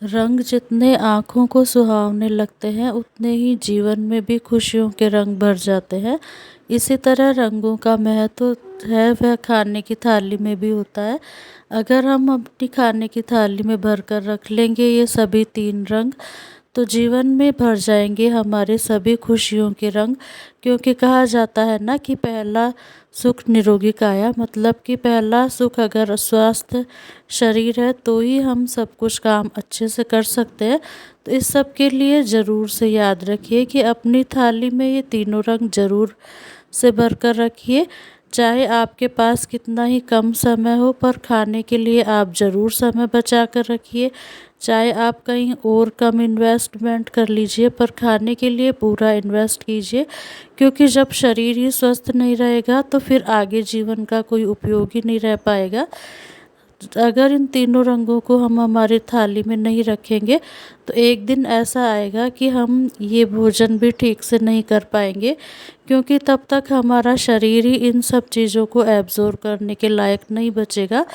रंग जितने आँखों को सुहावने लगते हैं उतने ही जीवन में भी खुशियों के रंग भर जाते हैं। इसी तरह रंगों का महत्व है वह खाने की थाली में भी होता है। अगर हम अपनी खाने की थाली में भर कर रख लेंगे ये सभी 3 रंग, तो जीवन में भर जाएंगे हमारे सभी खुशियों के रंग। क्योंकि कहा जाता है ना कि पहला सुख निरोगी काया, मतलब कि पहला सुख अगर स्वस्थ शरीर है तो ही हम सब कुछ काम अच्छे से कर सकते हैं। तो इस सब के लिए ज़रूर से याद रखिए कि अपनी थाली में ये तीनों रंग ज़रूर से भर कर रखिए। चाहे आपके पास कितना ही कम समय हो, पर खाने के लिए आप ज़रूर समय बचा कर रखिए। चाहे आप कहीं और कम इन्वेस्टमेंट कर लीजिए, पर खाने के लिए पूरा इन्वेस्ट कीजिए। क्योंकि जब शरीर ही स्वस्थ नहीं रहेगा तो फिर आगे जीवन का कोई उपयोग ही नहीं रह पाएगा। अगर इन तीनों रंगों को हम हमारी थाली में नहीं रखेंगे तो एक दिन ऐसा आएगा कि हम ये भोजन भी ठीक से नहीं कर पाएंगे। क्योंकि तब तक हमारा शरीर ही इन सब चीज़ों को एब्जॉर्ब करने के लायक नहीं बचेगा।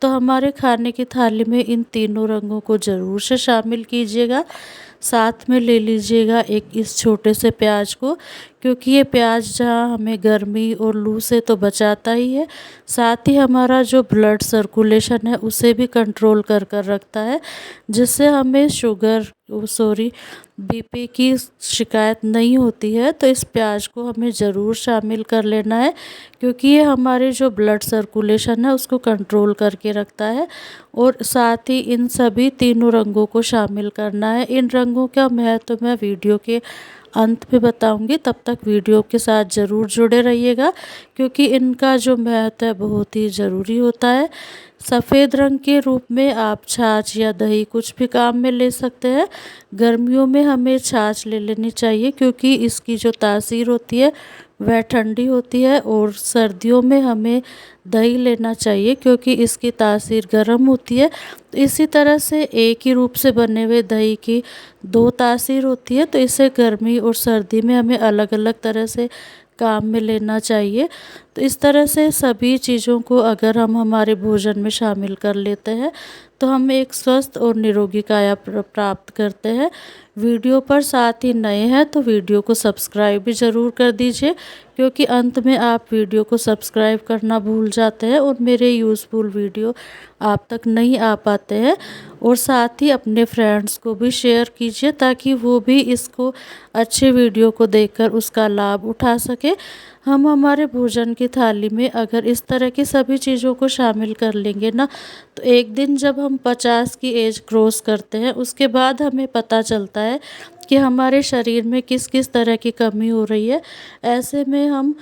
तो हमारे खाने की थाली में इन तीनों रंगों को ज़रूर से शामिल कीजिएगा। साथ में ले लीजिएगा एक इस छोटे से प्याज को, क्योंकि ये प्याज जहाँ हमें गर्मी और लू से तो बचाता ही है, साथ ही हमारा जो ब्लड सर्कुलेशन है उसे भी कंट्रोल कर कर रखता है, जिससे हमें बीपी की शिकायत नहीं होती है। तो इस प्याज को हमें ज़रूर शामिल कर लेना है, क्योंकि ये हमारे जो ब्लड सर्कुलेशन है उसको कंट्रोल करके रखता है। और साथ ही इन सभी तीनों रंगों को शामिल करना है। इन रंगों का महत्व मैं वीडियो के अंत में बताऊंगी, तब तक वीडियो के साथ ज़रूर जुड़े रहिएगा, क्योंकि इनका जो महत्व है बहुत ही ज़रूरी होता है। सफ़ेद रंग के रूप में आप छाछ या दही कुछ भी काम में ले सकते हैं। गर्मियों में हमें छाछ ले लेनी चाहिए, क्योंकि इसकी जो तासीर होती है वह ठंडी होती है। और सर्दियों में हमें दही लेना चाहिए, क्योंकि इसकी तासीर गर्म होती है। तो इसी तरह से एक ही रूप से बने हुए दही की 2 तासीर होती है, तो इसे गर्मी और सर्दी में हमें अलग अलग तरह से काम में लेना चाहिए। तो इस तरह से सभी चीज़ों को अगर हम हमारे भोजन में शामिल कर लेते हैं तो हम एक स्वस्थ और निरोगी काया प्राप्त करते हैं। वीडियो पर साथ ही नए हैं तो वीडियो को सब्सक्राइब भी ज़रूर कर दीजिए, क्योंकि अंत में आप वीडियो को सब्सक्राइब करना भूल जाते हैं और मेरे यूज़फुल वीडियो आप तक नहीं आ पाते हैं। और साथ ही अपने फ्रेंड्स को भी शेयर कीजिए, ताकि वो भी इसको अच्छे वीडियो को देखकर उसका लाभ उठा सके। हम हमारे भोजन की थाली में अगर इस तरह की सभी चीज़ों को शामिल कर लेंगे ना, तो एक दिन जब हम 50 की एज क्रॉस करते हैं उसके बाद हमें पता चलता है कि हमारे शरीर में किस किस तरह की कमी हो रही है। ऐसे में हम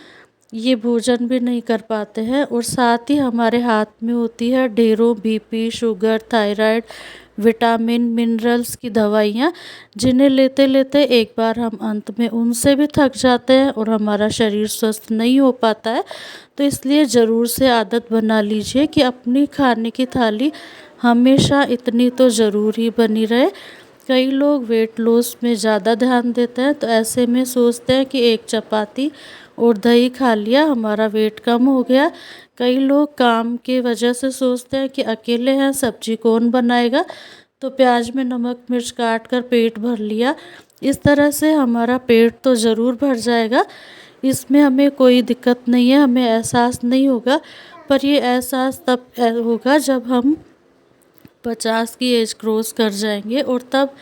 ये भोजन भी नहीं कर पाते हैं। और साथ ही हमारे हाथ में होती है ढेरों BP, sugar, thyroid, vitamin, minerals की दवाइयाँ, जिन्हें लेते लेते एक बार हम अंत में उनसे भी थक जाते हैं और हमारा शरीर स्वस्थ नहीं हो पाता है। तो इसलिए ज़रूर से आदत बना लीजिए कि अपनी खाने की थाली हमेशा इतनी तो ज़रूर ही बनी रहे। कई लोग वेट लॉस में ज़्यादा ध्यान देते हैं, तो ऐसे में सोचते हैं कि एक चपाती और दही खा लिया हमारा वेट कम हो गया। कई लोग काम के वजह से सोचते हैं कि अकेले हैं, सब्जी कौन बनाएगा, तो प्याज में नमक मिर्च काट कर पेट भर लिया। इस तरह से हमारा पेट तो ज़रूर भर जाएगा, इसमें हमें कोई दिक्कत नहीं है, हमें एहसास नहीं होगा। पर ये एहसास तब होगा जब हम 50 की एज क्रॉस कर जाएंगे, और तब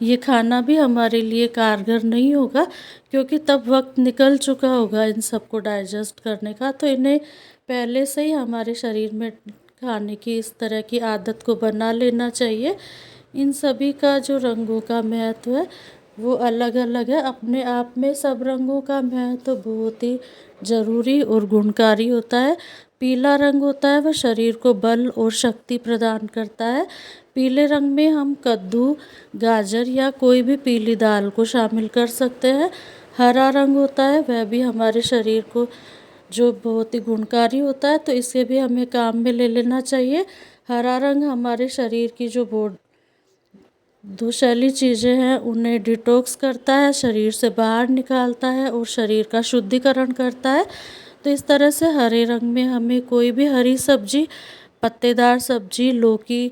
ये खाना भी हमारे लिए कारगर नहीं होगा, क्योंकि तब वक्त निकल चुका होगा इन सबको डाइजेस्ट करने का। तो इन्हें पहले से ही हमारे शरीर में खाने की इस तरह की आदत को बना लेना चाहिए। इन सभी का जो रंगों का महत्व है वो अलग अलग है। अपने आप में सब रंगों का महत्व बहुत ही ज़रूरी और गुणकारी होता है। पीला रंग होता है वह शरीर को बल और शक्ति प्रदान करता है। पीले रंग में हम कद्दू, गाजर या कोई भी पीली दाल को शामिल कर सकते हैं। हरा रंग होता है वह भी हमारे शरीर को जो बहुत ही गुणकारी होता है, तो इसे भी हमें काम में ले लेना चाहिए। हरा रंग हमारे शरीर की जो दुषैली चीज़ें हैं उन्हें डिटॉक्स करता है, शरीर से बाहर निकालता है और शरीर का शुद्धिकरण करता है। तो इस तरह से हरे रंग में हमें कोई भी हरी सब्जी, पत्तेदार सब्जी, लौकी,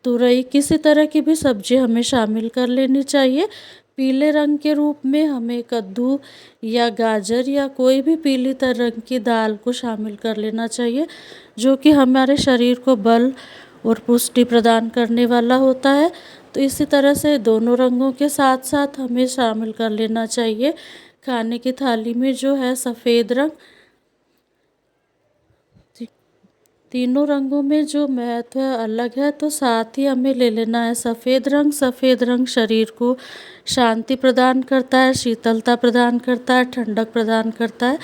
तुरई, किसी तरह की भी सब्ज़ी हमें शामिल कर लेनी चाहिए। पीले रंग के रूप में हमें कद्दू या गाजर या कोई भी पीली रंग की दाल को शामिल कर लेना चाहिए, जो कि हमारे शरीर को बल और पुष्टि प्रदान करने वाला होता है। तो इसी तरह से दोनों रंगों के साथ साथ हमें शामिल कर लेना चाहिए खाने की थाली में जो है सफ़ेद रंग। तीनों रंगों में जो महत्व है अलग है, तो साथ ही हमें ले लेना है सफ़ेद रंग। सफ़ेद रंग शरीर को शांति प्रदान करता है, शीतलता प्रदान करता है, ठंडक प्रदान करता है।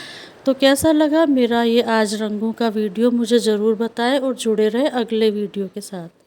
तो कैसा लगा मेरा ये आज रंगों का वीडियो, मुझे ज़रूर बताएं और जुड़े रहें अगले वीडियो के साथ।